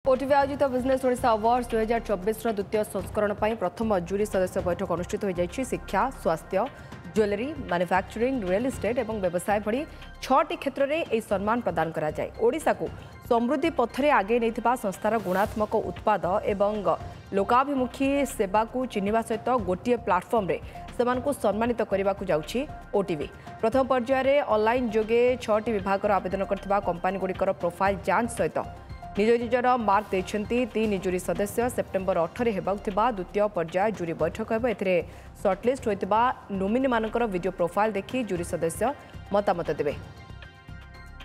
OTV आयोजित business Odisha awards 2024 द्वितीय संस्करण पर प्रथम जूरी सदस्य बैठक अनुष्ठित हो जाइछि। शिक्षा, स्वास्थ्य, ज्वेलरी, मैन्युफैक्चरिंग, रियल एस्टेट और व्यवसाय भली 6टी क्षेत्र में यह सम्मान प्रदान करा जाए। ओडिशा को समृद्धि पथरे आगे नहीं संस्थार गुणात्मक उत्पाद एवं लोकाभिमुखी सेवा को चिन्हिबा सहित गोटे प्लाटफर्म रे सेमानकु सम्मानित करने को जाउछि ओटीवी। प्रथम पर्यायर ऑनलाइन जोगे 6टी विभाग आवेदन करथिबा कंपनी गुड़िकर प्रोफाइल जांच सहित निज निजर मार्क देछंती। 3 जूरी सदस्य सेप्टेम्बर 8 हेबाउथिबा द्वितीय पर्याय जूरी बैठक हेबो। एथिरे शॉर्टलिस्ट होइतिबा नोमिनी मानकर वीडियो प्रोफाइल देखि जूरी सदस्य मतामत देबे।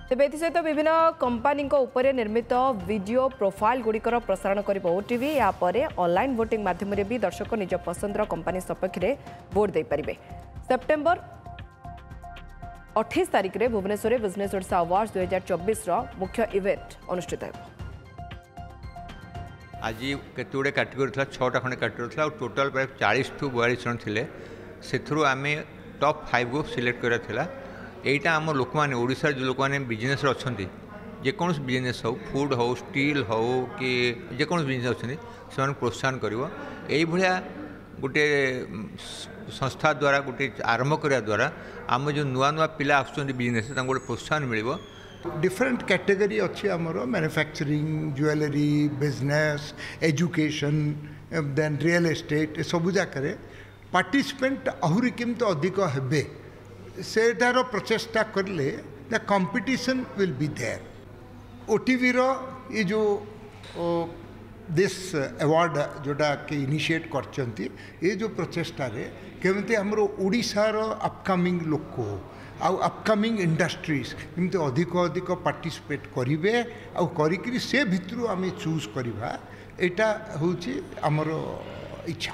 तेबे एथिसहित विभिन्न कंपनी उपरे निर्मित वीडियो प्रोफाइल गुड़िकर प्रसारण करिबो ओटीवी। या परे ऑनलाइन वोटिंग माध्यम भी दर्शक निज पसंदर कंपनी सपक्ष में भोट दे पारिबे। सेप्टेम्बर 28 तारिख में भुवनेश्वर बिजनेस ओडिशा अवार्ड्स 2024 मुख्य इवेंट अनुष्ठित है। आज केतुड़े कैटेगोरी था 6टा खंडे कैटेगोरी था टोटाल प्राय 40 टू 42 जन थे से आम टॉप 5 को सिलेक्ट करा। यहीटा आम लोक मैंने ओडिशा जो लोक मैंने बिजनेस अच्छा जेको बिजनेस हो फूड हो स्टील हो कि जेको बिजनेस अच्छा से प्रोत्साहन कर गोटे संस्था द्वारा गोटे आरंभ करने द्वारा आम जो नुआ नुआ पिला आसुँच बिजनेस गोटे प्रोत्साहन मिल। डिफरेंट कैटेगरी अच्छी आमर manufacturing jewellery business education then real estate सब जाकर पार्टिसिपेंट आहरी केमती अधिक हेबे सेटार प्रचेष्टा करले the competition will be there. OTV रो ये जो दिस अवार्ड जोटा कि इनिशिएट करचंती ये जो प्रचेष्टा रे केमती हमरो ओडिशार अपकमिंग लोक आउ अपकमिंग इंडस्ट्रीज केमती अधिक अधिक पार्टिसिपेट करिवे आउ करिकरी से भितरु आमे चूज करिवा एटा होची हमरो इच्छा।